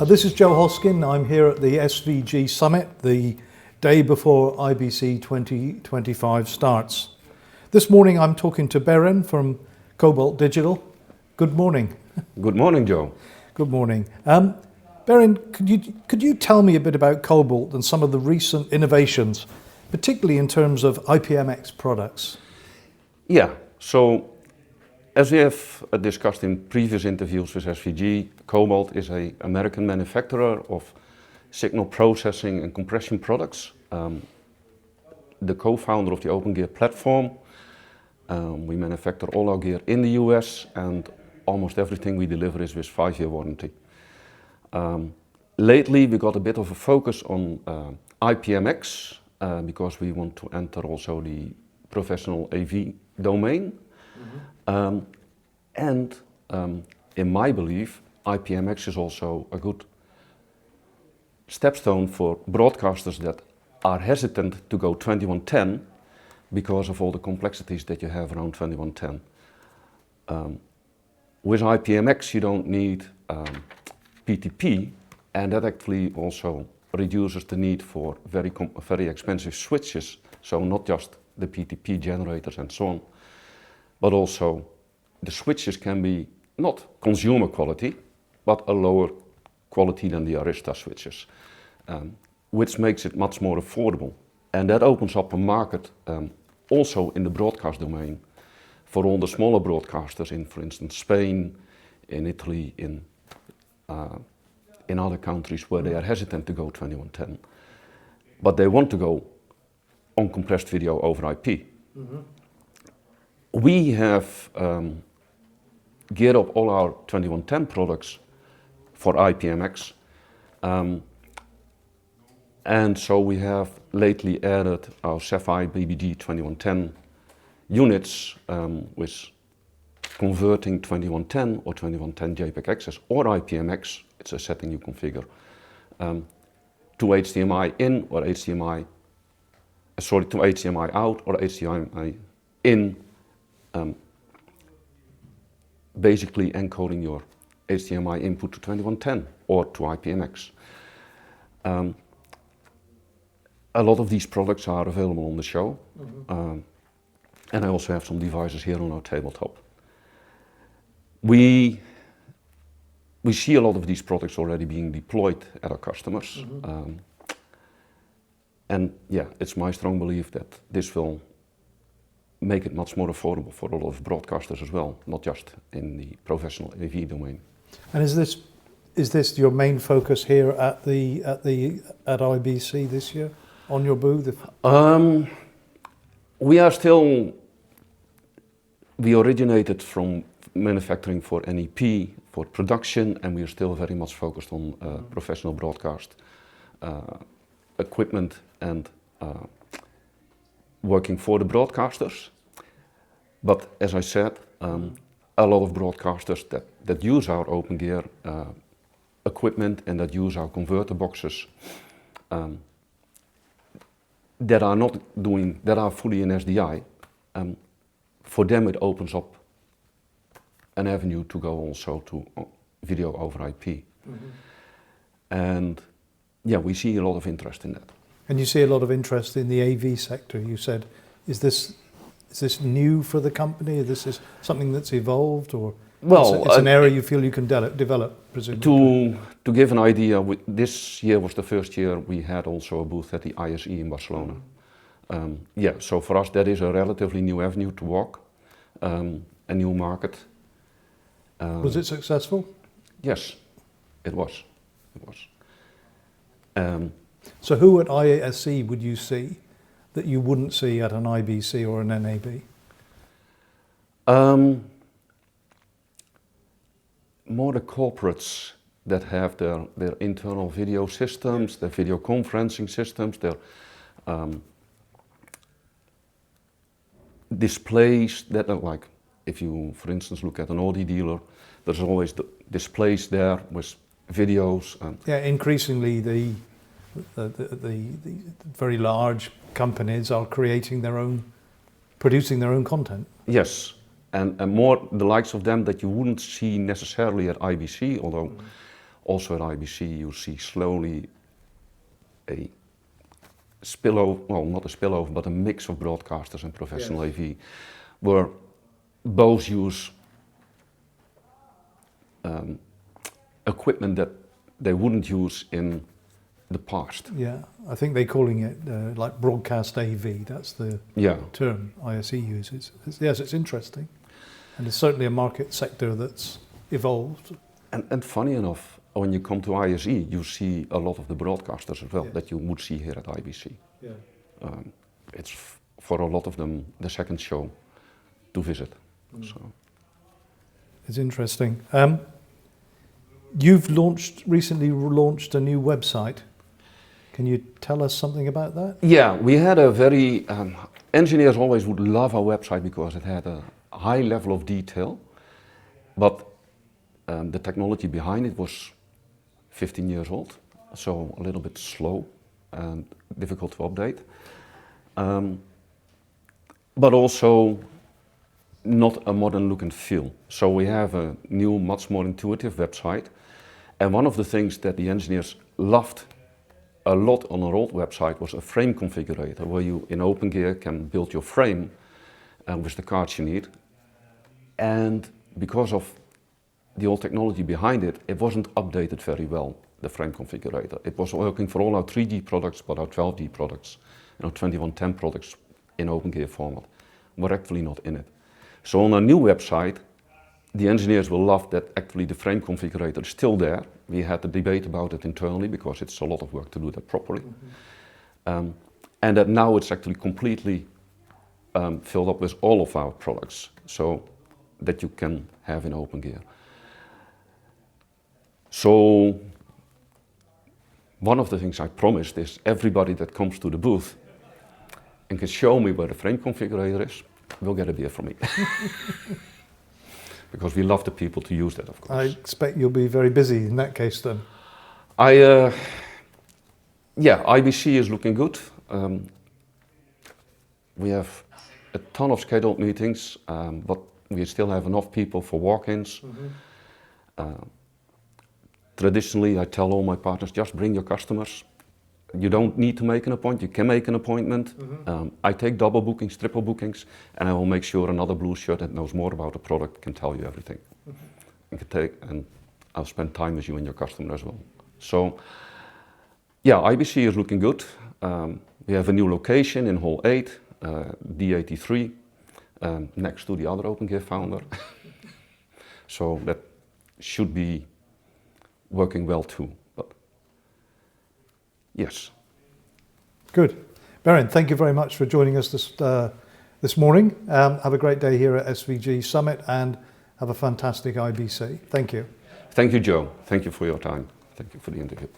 This is Joe Hoskin. I'm here at the SVG Summit, the day before IBC 2025 starts. This morning I'm talking to Berend from Cobalt Digital. Good morning. Good morning, Joe. Good morning. Berend, could you tell me a bit about Cobalt and some of the recent innovations, particularly in terms of IPMX products? Yeah, so as we have discussed in previous interviews with SVG, Cobalt is an American manufacturer of signal processing and compression products. The co-founder of the Open Gear platform. We manufacture all our gear in the US, and almost everything we deliver is with 5-year warranty. Lately we got a bit of a focus on IPMX because we want to enter also the professional AV domain. And in my belief, IPMX is also a good stepstone for broadcasters that are hesitant to go 2110 because of all the complexities that you have around 2110. With IPMX you don't need PTP, and that actually also reduces the need for very expensive switches, so not just the PTP generators and so on, but also the switches can be not consumer quality, but a lower quality than the Arista switches, which makes it much more affordable. And that opens up a market also in the broadcast domain for all the smaller broadcasters in, for instance, Spain, in Italy, in other countries where they are hesitant to go 2110, but they want to go on compressed video over IP. We have geared up all our 2110 products for IPMX, and so we have lately added our Sapphire BBG 2110 units with converting 2110 or 2110 JPEG access or IPMX, it's a setting you configure, to HDMI in or HDMI, to HDMI out or HDMI in, basically encoding your HDMI input to 2110 or to IPMX. A lot of these products are available on the show, and I also have some devices here on our tabletop. We see a lot of these products already being deployed at our customers, and yeah, it's my strong belief that this will make it much more affordable for a lot of broadcasters as well, not just in the professional AV domain. And is this your main focus here at IBC this year on your booth? We originated from manufacturing for NEP, for production, and we are still very much focused on professional broadcast equipment and working for the broadcasters. But as I said, a lot of broadcasters that use our Open Gear equipment and that use our converter boxes that are fully in SDI, for them it opens up an avenue to go also to video over IP. And yeah, we see a lot of interest in that. And you see a lot of interest in the AV sector, you said. Is this new for the company? This is something that's evolved, or well, it's an area you feel you can develop, presumably? To give an idea, this year was the first year we had also a booth at the ISE in Barcelona. Yeah, so for us that is a relatively new avenue to walk, a new market. Was it successful? Yes, it was. So who at ISE would you see that you wouldn't see at an IBC or an NAB? More the corporates that have their internal video systems, their video conferencing systems, their displays that are like, if you for instance look at an Audi dealer, there's always the displays there with videos. Yeah, increasingly the very large companies are producing their own content. Yes, and more the likes of them that you wouldn't see necessarily at IBC, although also at IBC you see slowly a spillover, well not a spillover, but a mix of broadcasters and professional AV, where both use equipment that they wouldn't use in the past. Yeah, I think they're calling it like broadcast AV. That's the term ISE uses. Yes, it's interesting, and it's certainly a market sector that's evolved. And funny enough, when you come to ISE, you see a lot of the broadcasters as well that you would see here at IBC. Yeah. It's for a lot of them the second show to visit. So it's interesting. You've recently launched a new website. Can you tell us something about that? Yeah, we had a very, engineers always would love our website because it had a high level of detail, but the technology behind it was 15 years old, so a little bit slow and difficult to update. But also not a modern look and feel. So we have a new, much more intuitive website. And one of the things that the engineers loved a lot on our old website was a frame configurator, where you in OpenGear can build your frame with the cards you need. And because of the old technology behind it, it wasn't updated very well, the frame configurator. It was working for all our 3D products, but our 12D products and our 2110 products in OpenGear format were actually not in it. So on our new website, the engineers will love that actually the frame configurator is still there. We had a debate about it internally because it's a lot of work to do that properly. And that now it's actually completely filled up with all of our products, so that you can have in OpenGear. So one of the things I promised is everybody that comes to the booth and can show me where the frame configurator is, will get a beer from me. Because we love the people to use that, of course. I expect you'll be very busy in that case then. Yeah, IBC is looking good. We have a ton of scheduled meetings, but we still have enough people for walk-ins. Traditionally, I tell all my partners, just bring your customers. You don't need to make an appointment, you can make an appointment. I take double bookings, triple bookings, and I will make sure another blue shirt that knows more about the product can tell you everything. And I'll spend time with you and your customer as well. So, yeah, IBC is looking good. We have a new location in Hall 8, D83, next to the other OpenGear founder. So that should be working well too. Yes. Good. Berend, thank you very much for joining us this morning. Have a great day here at SVG Summit and have a fantastic IBC. Thank you. Thank you, Joe. Thank you for your time. Thank you for the interview.